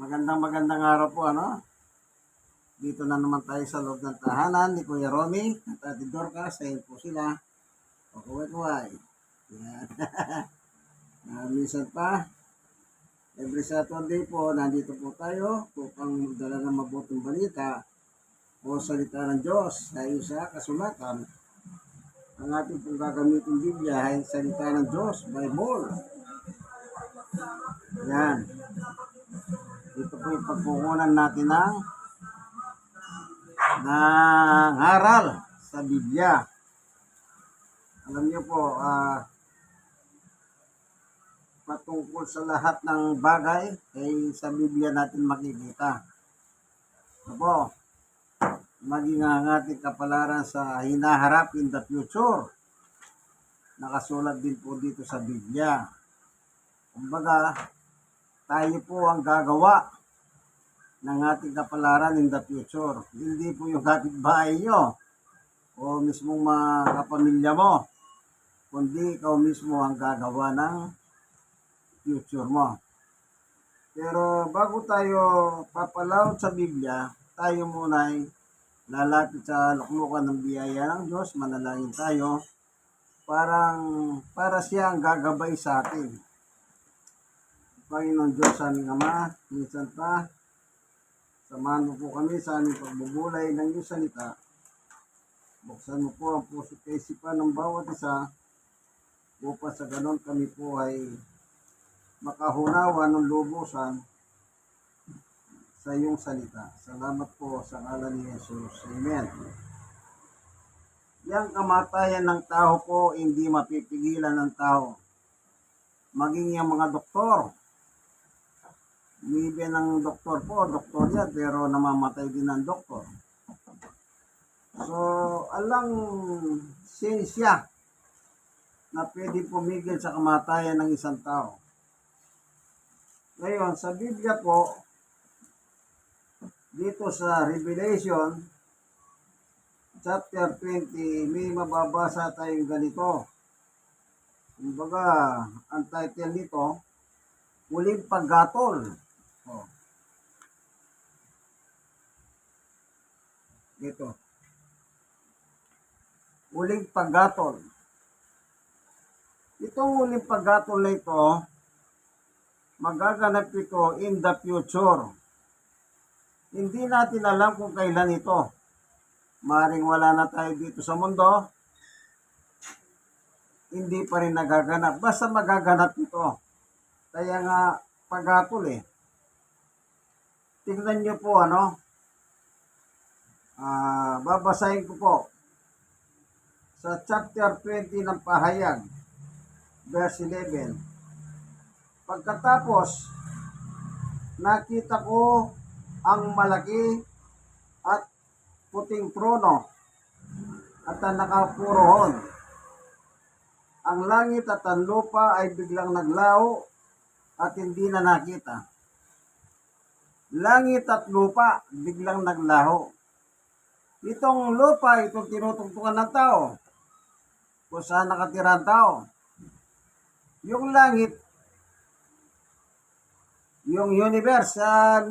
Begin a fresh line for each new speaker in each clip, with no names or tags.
Magandang araw po, ano? Dito na naman tayo sa loob ng tahanan ni Kuya Romy at Ate Dorcas. Ayun po sila. O kuway-kuway. Yan. Minsan pa, every Saturday po, nandito po tayo upang magdala ng mabuting balita o salita ng Diyos dahil sa kasulatan. Ang ating pong gagamitin Biblia ay salita ng Diyos, Bible. Yan. Ito po yung pagkukunan natin ng aral sa Biblia. Alam niyo po, patungkol sa lahat ng bagay ay sa Biblia natin makikita. Opo, maging ang ating kapalaran sa hinaharap in the future. Nakasulat din po dito sa Biblia. Kumbaga, tayo po ang gagawa ng ating kapalaran in the future. Hindi po yung kapitbahay nyo o mismong mga kapamilya mo, kundi ikaw mismo ang gagawa ng future mo. Pero bago tayo papalawad sa Biblia, tayo muna ay lalapit sa luklukan ng biyaya ng Diyos, manalangin tayo, para siya ang gagabay sa atin. Panginoon Diyos, aming Ama, minsan pa, samahan mo po kami sa aming pagbubulay ng iyong salita. Buksan mo po ang puso at isipan ng bawat isa upang sa ganon kami po ay makahunawa ng lubusan sa iyong salita. Salamat po sa ngalan ni Jesus. Amen. Yang kamatayan ng tao po hindi mapipigilan ng tao. Maging yung mga doktor. Maybe ng doktor po, doktor yan, pero namamatay din ng doktor. So, alang siyensya na pwede pumigil sa kamatayan ng isang tao. Ngayon, sa Biblia po, dito sa Revelation, chapter 20, may mababasa tayong ganito. Kumbaga, ang title nito, Huling Paggatol. Oh. Ito. Huling paggatol. Itong huling paggatol na ito, magaganap ito in the future. Hindi natin alam kung kailan ito. Maring wala na tayo dito sa mundo, hindi pa rin nagaganap. Basta magaganap ito. Kaya nga, paggatol eh. Tingnan nyo po, babasahin ko po. Sa chapter 20 ng Pahayag, verse 11. Pagkatapos, nakita ko ang malaki at puting trono at ang nakapuroon. Ang langit at ang lupa ay biglang naglaho at hindi na nakita. Langit at lupa biglang naglaho. Itong lupa, itong tinutungtungan ng tao, kung saan nakatira ang tao. Yung langit, yung universe,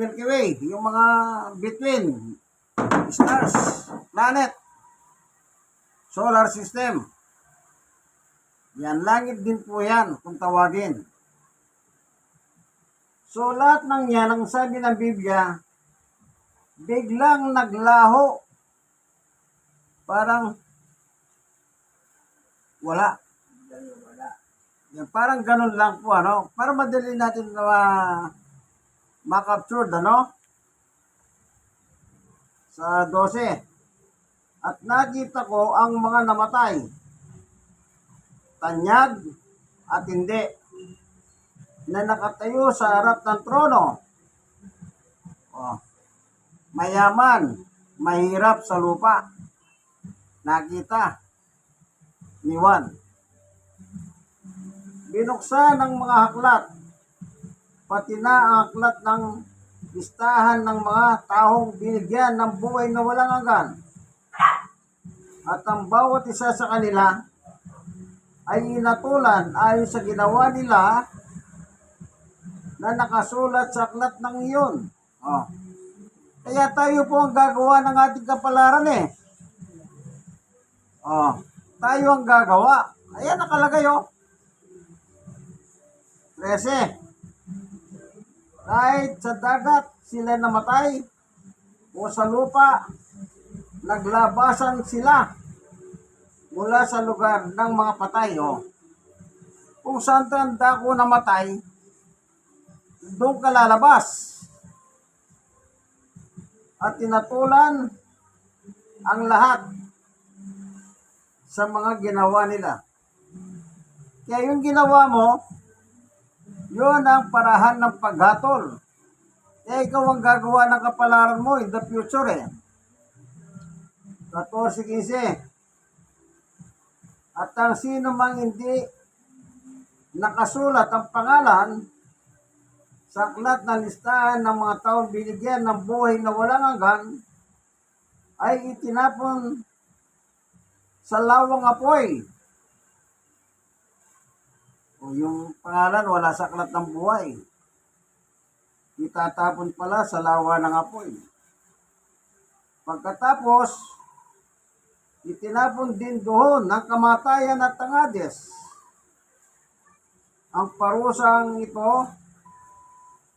Milky Way, yung mga between stars, planet, solar system. Yan, langit din po yan kung tawagin. So, lahat ng yan, ang sabi ng Biblia, biglang naglaho. Parang wala. Yan, parang ganun lang po, para madali natin na ma-capture, sa 12. At nakita ko ang mga namatay, tanyag at hindi, na nakatayo sa harap ng trono. Mayaman, mahirap sa lupa. Nakita ni Juan. Binuksan ng mga aklat, pati na ang aklat ng listahan ng mga taong binigyan ng buhay na walang hanggan. At ang bawat isa sa kanila ay inatulan ayon sa ginawa nila na nakasulat sa aklat ng iyon. Oh. Kaya tayo po ang gagawa ng ating kapalaran eh. Oh. Tayo ang gagawa. Ayan nakalagay oh. 13. Kahit sa dagat sila namatay o sa lupa, naglabasan sila mula sa lugar ng mga patay. Oh. Kung saan tanda ko namatay, doon ka lalabas. At tinatulan ang lahat sa mga ginawa nila. Kaya yung ginawa mo, yun ang parahan ng paghatol. Kaya ikaw ang gagawa ng kapalaran mo in the future eh. 14-15. At ang sino mang hindi nakasulat ang pangalan sa aklat na listahan ng mga taong binigyan ng buhay na walang hanggan ay itinapon sa lawang apoy. O yung pangalan wala sa aklat ng buhay, itatapon pala sa lawa ng apoy. Pagkatapos, itinapon din doon ang kamatayan at ang Hades. Ang parusang ito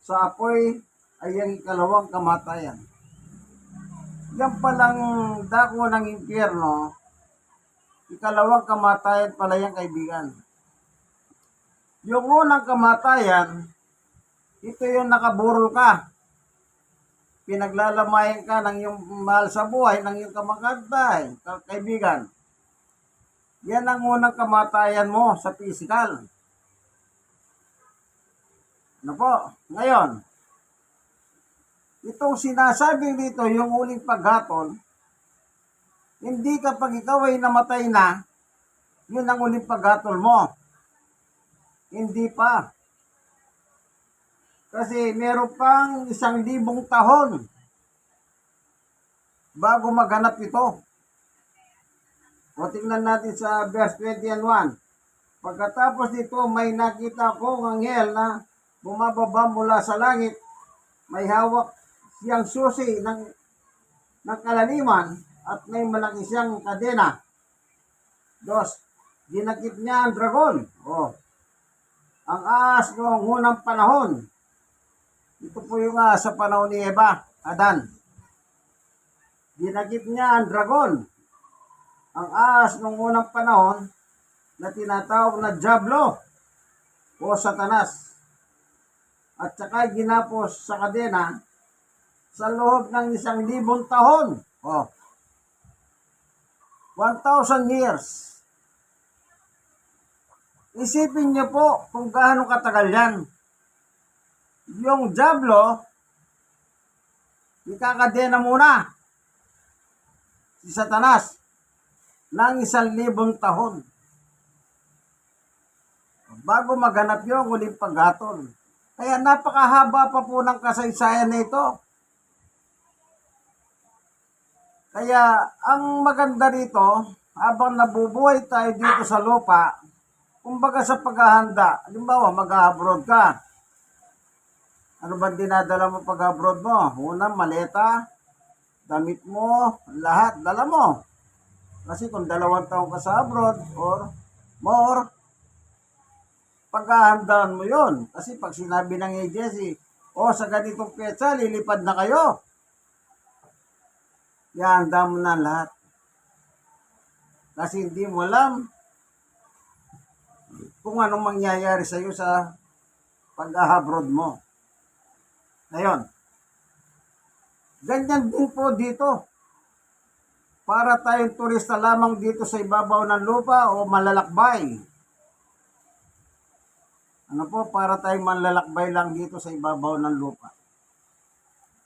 sa apoy ay ang ikalawang kamatayan. Yan palang dako ng impyerno, ikalawang kamatayan pala yan, kaibigan. Yung unang kamatayan, ito yung nakaburol ka. Pinaglalamayan ka ng iyong mahal sa buhay, ng iyong kamakantay, kaibigan. Yan ang unang kamatayan mo sa physical. Ano po? Ngayon, itong sinasabing dito, yung huling paghatol, hindi kapag ikaw ay namatay na, yun ang huling paghatol mo. Hindi pa. Kasi meron pang 1,000 tahon bago maghanap ito. O tingnan natin sa verse 20 and 1. Pagkatapos nito, may nakita ko ng anghel na bumababa mula sa langit. May hawak siyang susi ng kalaliman at may malaki siyang kadena. 2. Ginakit niya ang dragon. Ang ahas noong unang panahon. Ito po yung sa panahon ni Eva, Adan. Ginakit niya ang dragon. Ang ahas noong unang panahon na tinatawag na Diablo o Satanas. At saka ginapos sa kadena sa loob ng 1,000 tahon. 1,000 years. Isipin niyo po kung gaano katagal yan. Yung Diablo, ikakadena muna si Satanas ng 1,000 tahon bago maghanap yung huling paghatol. Kaya napakahaba pa po ng kasaysayan na ito. Kaya ang maganda rito, habang nabubuhay tayo dito sa lupa, kumbaga sa paghahanda, halimbawa mag-abroad ka. Ano ba dinadala mo pag-abroad mo? Una, maleta, damit mo, lahat, dala mo. Kasi kung 2 taon ka sa abroad or more, paghahandaan mo yon. Kasi pag sinabi ng agency, sa ganitong petsa, lilipad na kayo. Ihanda mo na lahat. Kasi hindi mo alam kung anong mangyayari sa iyo sa pag-abroad mo. Ngayon, ganyan din po dito. Para tayong turista lamang dito sa ibabaw ng lupa o malalakbay. Ano po, para tayong manlalakbay lang dito sa ibabaw ng lupa.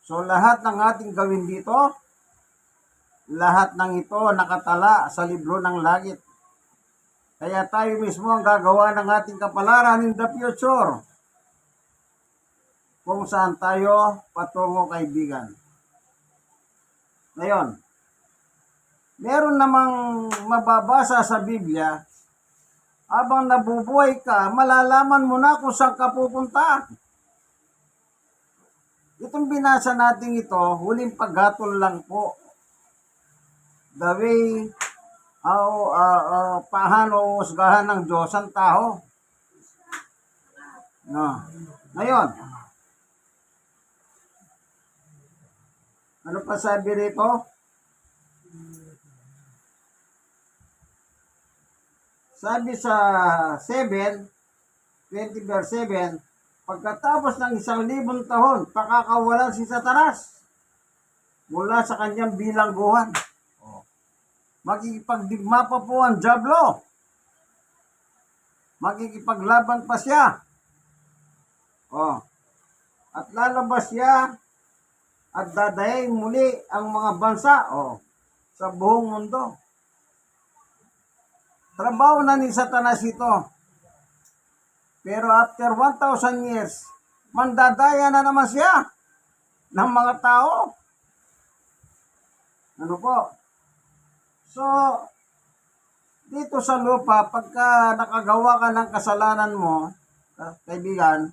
So lahat ng ating gawin dito, lahat ng ito nakatala sa libro ng langit. Kaya tayo mismo ang gagawa ng ating kapalaran in the future. Kung saan tayo patungo, kaibigan. Ngayon, meron namang mababasa sa Biblia, habang nabubuhay ka, malalaman mo na kung saan ka pupunta. Itong binasa natin ito, huling paghatol lang po. The way paano usgahan ng Diyos ang tao. No. Ngayon, ano pa sabi rito? Sabi sa 20 verse 7, pagkatapos ng 1,000 taon, pakakawalan si Satanas mula sa kanyang bilangguhan. Makikipagdigma pa po ang dyablo. Makikipaglaban pa siya. At lalabas siya at dadayain muli ang mga bansa sa buong mundo. Trabaho na ni Satanas ito. Pero after 1,000 years, mandadaya na naman siya ng mga tao. Ano po? So, dito sa lupa, pagka nakagawa ka ng kasalanan mo, kaibigan,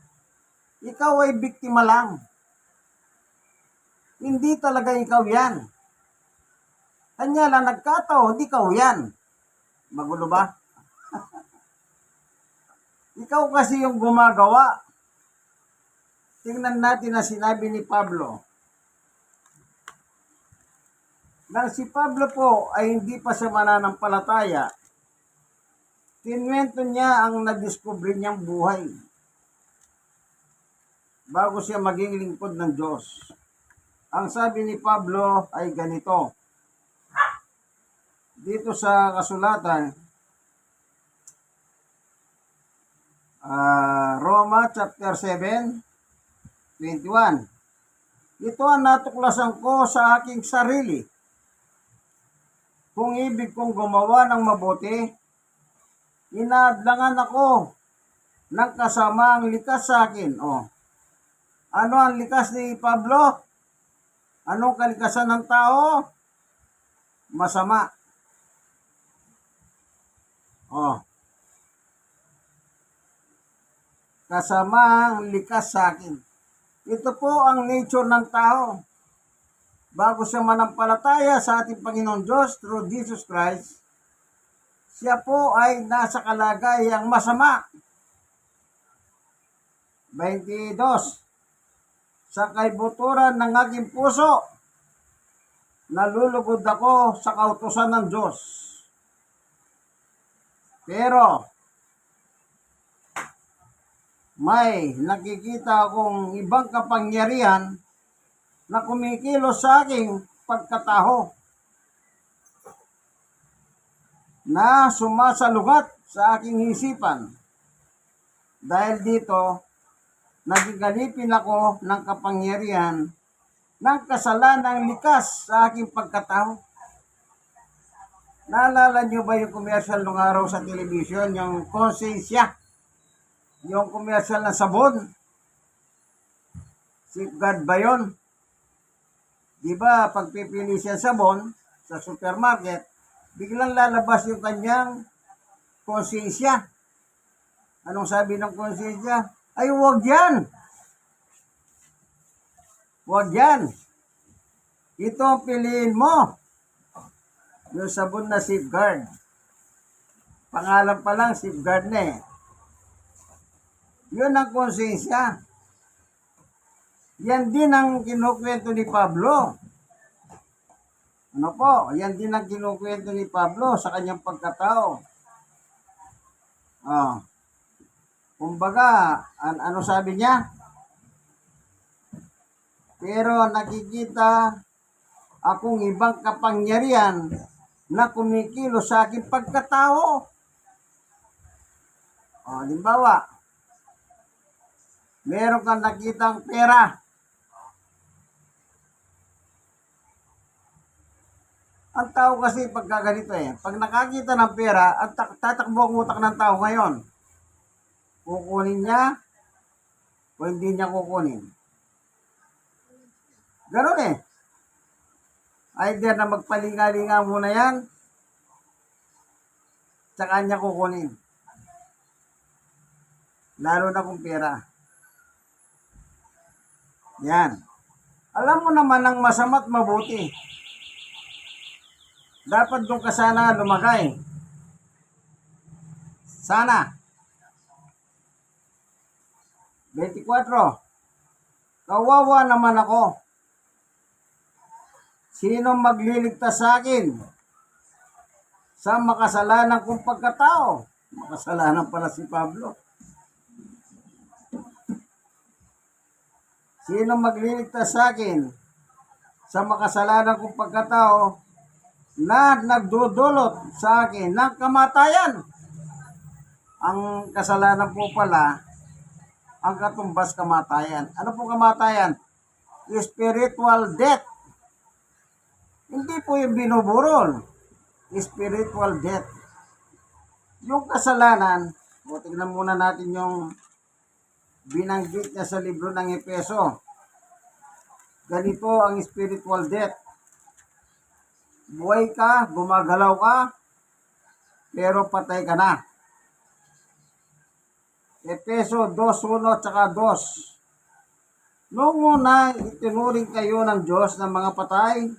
ikaw ay biktima lang. Hindi talaga ikaw yan. Kanya lang nagkataon, hindi ikaw yan. Magulo ba? Ikaw kasi yung gumagawa. Tingnan natin na sinabi ni Pablo. Nang si Pablo po ay hindi pa siya mananampalataya, kinwento niya ang nadiskubre niyang buhay bago siya maging lingkod ng Diyos. Ang sabi ni Pablo ay ganito. Dito sa kasulatan, Roma chapter 7:21. Ito ang natuklasan ko sa aking sarili. Kung ibig kong gumawa ng mabuti, inaadlangan ako ng kasamaang likas sa akin. Ano ang likas ni Pablo? Anong kalikasan ng tao? Masama. Kasamaang likas sa akin. Ito po ang nature ng tao. Bago siya manampalataya sa ating Panginoon Diyos through Jesus Christ, siya po ay nasa kalagayang masama. 22. Sa kaibuturan ng aking puso, nalulugod ako sa kautusan ng Diyos. Pero, may nakikita akong ibang kapangyarihan na kumikilos sa aking pagkataho, na sumasalungat sa aking isipan. Dahil dito, nagigalipin ako ng kapangyarihan ng kasalanang likas sa aking pagkataho. Naalala niyo ba yung commercial nung araw sa television, yung konsensya? Yung commercial na sabon? Safeguard ba yun? Diba, pag pipili siya sabon sa supermarket, biglang lalabas yung kanyang konsensya. Anong sabi ng konsensya? Ay, huwag yan. Huwag yan. Ito ang piliin mo. Yung sabon na Safeguard. Pangalan pa lang, Safeguard na eh. Yun ang konsensya. Yan din ang kinukwento ni Pablo. Ano po? Yan din ang kinukwento ni Pablo sa kanyang pagkatao. Kumbaga, ano sabi niya? Pero nakikita akong ibang kapangyarihan na kumikilos sa aking pagkatao. Halimbawa, meron kang nakitang pera. Ang tao kasi pagka ganito pag nakakita ng pera at tatakbo ang utak ng tao ngayon, kukunin niya o hindi niya kukunin. Ganun Either na magpalinga-linga muna yan, tsaka niya kukunin. Lalo na kung pera. Yan. Alam mo naman ang masama't mabuti. Dapat doon ka sana lumagay. Sana. 24. Kawawa naman ako. Sino magliligtas sa akin sa makasalanan kong pagkatao? Makasalanan pala si Pablo. Sino magliligtas sa akin sa makasalanan kong pagkatao na nagdudulot sa akin ng kamatayan? Ang kasalanan po pala, ang katumbas kamatayan. Ano po kamatayan? Spiritual death. Hindi po yung binuburol. Spiritual death. Yung kasalanan, tingnan muna natin yung binanggit niya sa libro ng Efeso. Ganito ang spiritual death. Buhay ka, gumagalaw ka, pero patay ka na. Efeso 2:1 tsaka 2. Noong una, itinuring kayo ng Diyos ng mga patay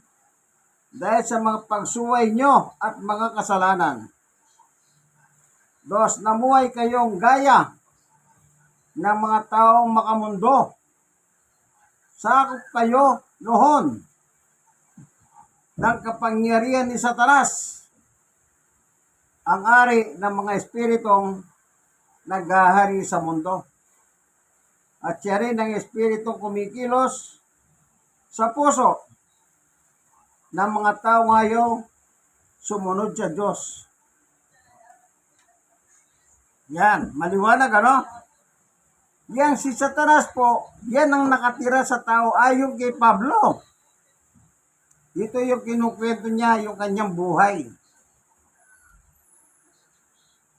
dahil sa mga pagsuway nyo at mga kasalanan. 2. Namuhay kayong gaya ng mga taong makamundo. Sakop kayo noon ng kapangyarihan ni Satanas, ang ari ng mga espiritong naghahari sa mundo. At siya rin ang espiritong kumikilos sa puso ng mga tao ngayon sumunod sa Diyos. Yan, maliwanag ano? Yan si Satanas po, yan ang nakatira sa tao ayon kay Pablo. Ito yung kinukwento niya, yung kanyang buhay.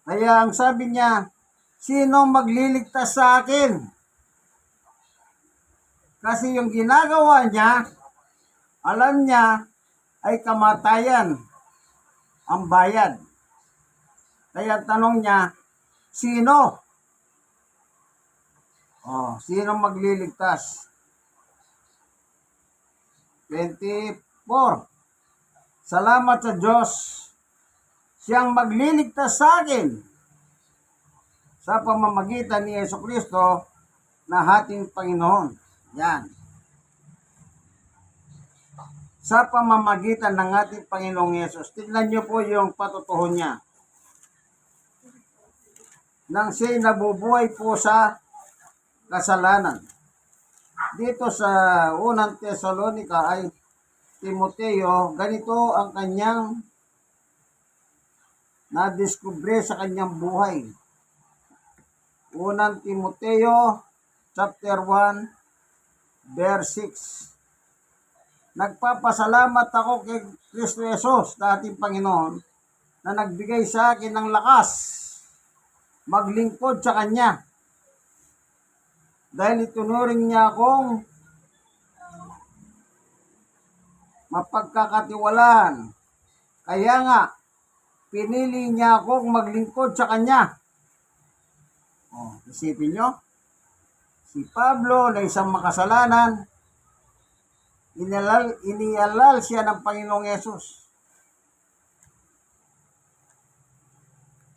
Kaya ang sabi niya, sino magliligtas sa akin? Kasi yung ginagawa niya, alam niya, ay kamatayan ang bayad. Kaya tanong niya, sino? Sino magliligtas? 24. Salamat sa Diyos, siyang magliligtas sa akin sa pamamagitan ni Jesucristo na ating Panginoon. Yan. Sa pamamagitan ng ating Panginoong Yesus. Tignan niyo po yung patutuho niya. Nang siya'y nabubuhay po sa kasalanan. Dito sa unang Tesalonica ay Timoteo, ganito ang kanyang nadiskubre sa kanyang buhay. Unang Timoteo, chapter 1, verse 6. Nagpapasalamat ako kay Kristo Jesus na ating Panginoon na nagbigay sa akin ng lakas maglingkod sa Kanya. Dahil itunuring niya akong mapagkakatiwalaan. Kaya nga, pinili niya akong maglingkod sa Kanya. Isipin nyo, si Pablo na isang makasalanan, inialal siya ng Panginoong Yesus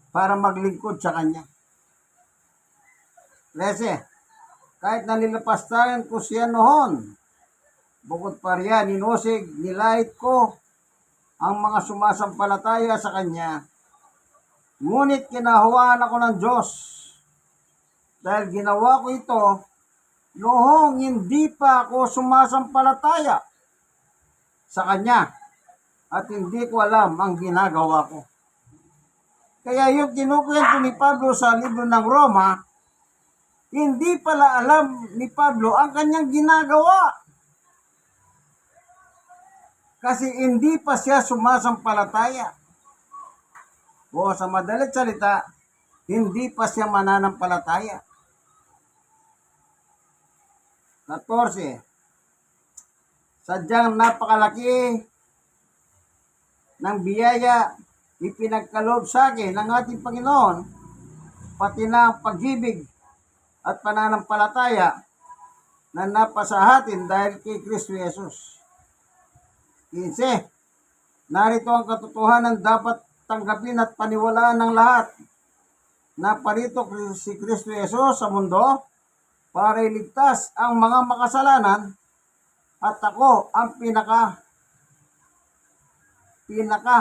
para maglingkod sa Kanya. 13. Kahit na nilapastagan ko siya noon, bukod pa riyan, inusig, nilait ko ang mga sumasampalataya sa Kanya. Ngunit kinahuwaan ako ng Diyos dahil ginawa ko ito noong hindi pa ako sumasampalataya sa Kanya at hindi ko alam ang ginagawa ko. Kaya yung kinukwento ni Pablo sa libro ng Roma, hindi pala alam ni Pablo ang kanyang ginagawa. Kasi hindi pa siya sumasampalataya. O sa madalit salita, hindi pa siya mananampalataya. 14. Sadyang napakalaki ng biyaya ipinagkaloob sa akin ng ating Panginoon, pati na ang pag-ibig at pananampalataya na napasahatin dahil kay Kristo Jesus. 15. Narito ang katotohanan dapat tanggapin at paniwalaan ng lahat na parito si Kristo Jesus sa mundo para iligtas ang mga makasalanan at ako ang pinaka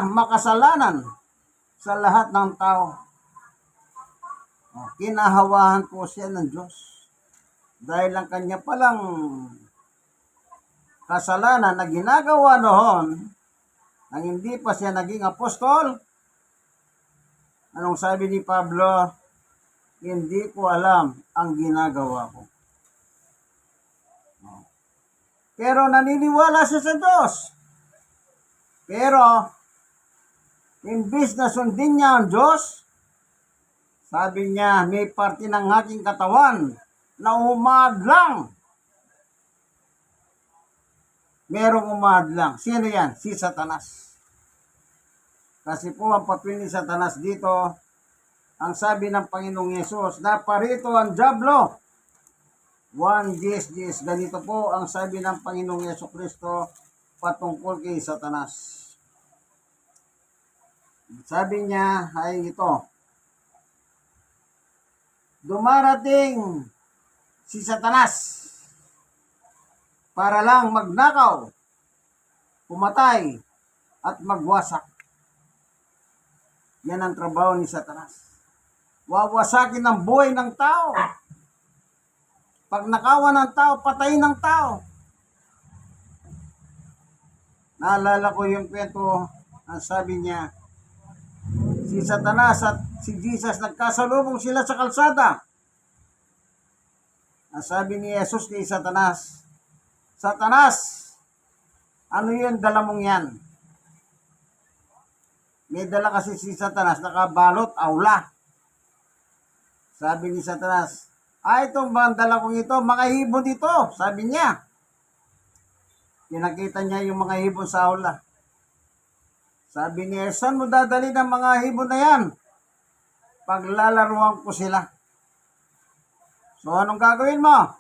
makasalanan sa lahat ng tao. Kinahawahan po siya ng Diyos dahil ang kanya palang kasalanan na ginagawa noon nang hindi pa siya naging apostol. Anong sabi ni Pablo? Hindi ko alam ang ginagawa ko. Pero naniniwala siya sa Diyos. Pero, imbis na sundin niya ang Diyos, sabi niya, may parte ng aking katawan na umadlang. Merong umadlang. Sino yan? Si Satanas. Kasi po ang papel ni Satanas dito, ang sabi ng Panginoong Yesus, na parito ang dyablo. 1:10, ganito po ang sabi ng Panginoong Yesu Kristo patungkol kay Satanas. Sabi niya ay ito, dumarating si Satanas para lang magnakaw, pumatay, at magwasak. Yan ang trabaho ni Satanas. Wawasakin ang buhay ng tao. Pag nakawan ng tao, patayin ng tao. Naalala ko yung kwento, ang sabi niya, si Satanas at si Jesus nagkasalubong sila sa kalsada. Ang sabi ni Jesus kay Satanas, Satanas, ano yun dala mong yan? May dala kasi si Satanas, nakabalot, aula. Sabi ni Satanas, itong bang dala kong ito, mga hibon dito, sabi niya. Pinakita niya yung mga hibon sa aula. Sabi niya, saan mo dadali ng mga hibon na yan? Paglalaruan ko sila. So, anong gagawin mo?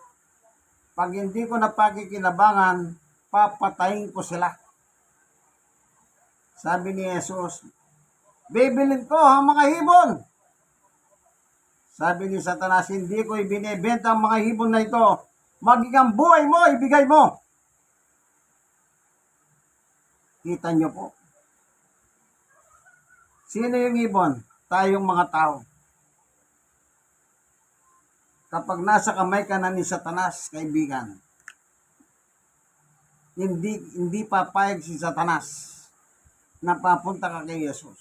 Pag hindi ko napakikinabangan, papatayin ko sila. Sabi ni Jesus, bibilin ko ang mga hibon. Sabi ni Satanas, hindi ko ibinebenta ang mga hibon na ito. Maging ang buhay mo, ibigay mo. Kita niyo po. Sino yung ibon? Tayong mga tao. Kapag nasa kamay ka na ni Satanas, kaibigan, hindi papayag si Satanas na papunta ka kay Jesus.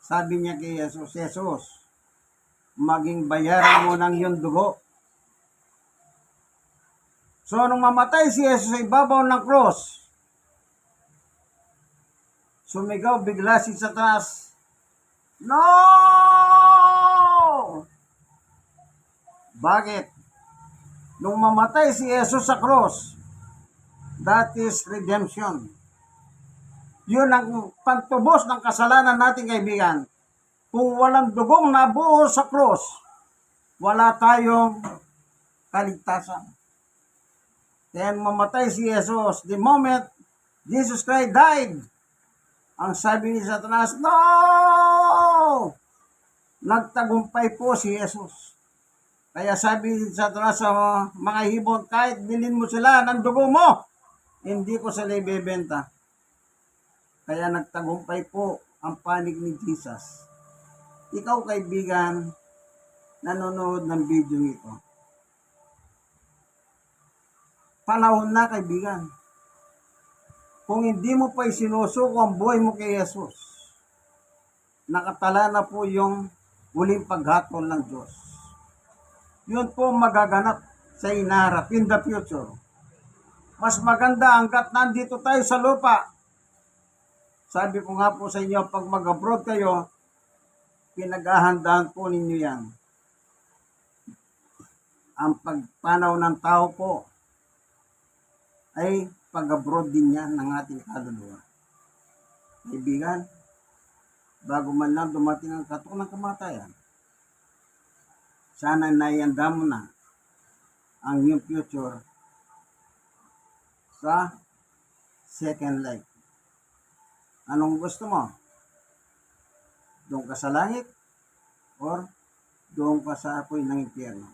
Sabi niya kay Jesus, Jesus, maging bayaran mo ng iyong dugo. So, nung mamatay si Jesus sa ibabaw ng cross, sumigaw bigla si Satanas, no! Bakit? Nung mamatay si Jesus sa cross, that is redemption. Yun ang pantubos ng kasalanan natin, kaibigan. Kung walang dugong nabuo sa cross, wala tayong kaligtasan. Kaya mamatay si Jesus, the moment Jesus Christ died, ang sabi ni Satanas, no! Nagtagumpay po si Jesus. Kaya sabi ni Satanas sa mga hibon, kahit bilhin mo sila ng dugo mo, hindi ko sila ibebenta. Kaya nagtagumpay po ang panig ni Jesus. Ikaw, kaibigan, nanonood ng video ito. Panahon na, kaibigan. Kung hindi mo pa isinusuko ang buhay mo kay Jesus, nakatala na po yung huling paghatol ng Diyos. Yun po magaganap sa inaharap in the future. Mas maganda hanggat nandito tayo sa lupa. Sabi ko nga po sa inyo, pag mag-abroad kayo, pinag-ahandaan po ninyo yan. Ang pagpanaw ng tao po ay pag-abroad din yan ng ating kaluluwa. Kaibigan, bago man lang dumating ang katok ng kamatayan, sana naianda mo na ang iyong future sa second life. Anong gusto mo? Doon ka sa langit or doon ka sa apoy ng impyerno?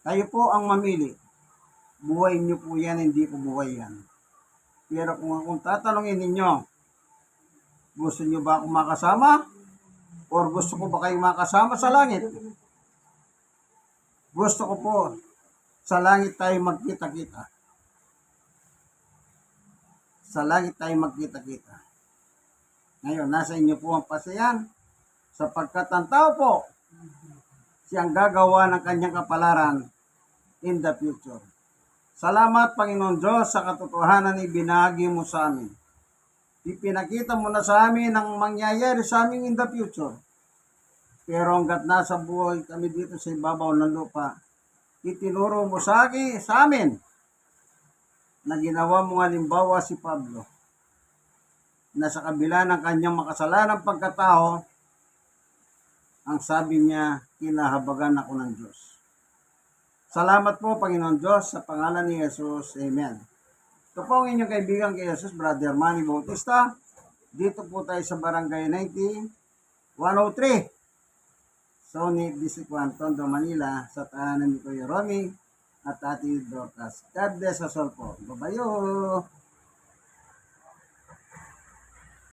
Kayo po ang mamili. Buhay niyo po yan, hindi ko buhay yan. Pero kung tatanungin ninyo, gusto niyo ba akong makasama? Or gusto ko ba kayong makasama sa langit? Gusto ko po, sa langit tayo magkita-kita. Sa langit tayo magkita-kita. Ngayon, nasa inyo po ang pasayan, sapagkat ang tao po, siyang gagawa ng kanyang kapalaran in the future. Salamat, Panginoon Diyos, sa katotohanan na ibinahagi mo sa amin. Ipinakita mo na sa amin ang mangyayari sa amin in the future. Pero hanggat nasa buhay kami dito sa ibabaw ng lupa, itinuro mo sa amin, na ginawa mong halimbawa si Pablo, na sa kabila ng kanyang makasalanang pagkatao, ang sabi niya, kinahabagan ako ng Diyos. Salamat po, Panginoon Diyos, sa pangalan ni Jesus. Amen. Ito po ang inyong kaibigan kay Jesus, Brother Manny Bautista. Dito po tayo sa Barangay 90, 103. Sonny Bisicuan, Tondo, Manila, sa tahanan ni Kuya Romy at Ate Dorcas. God bless us all po. Babayo!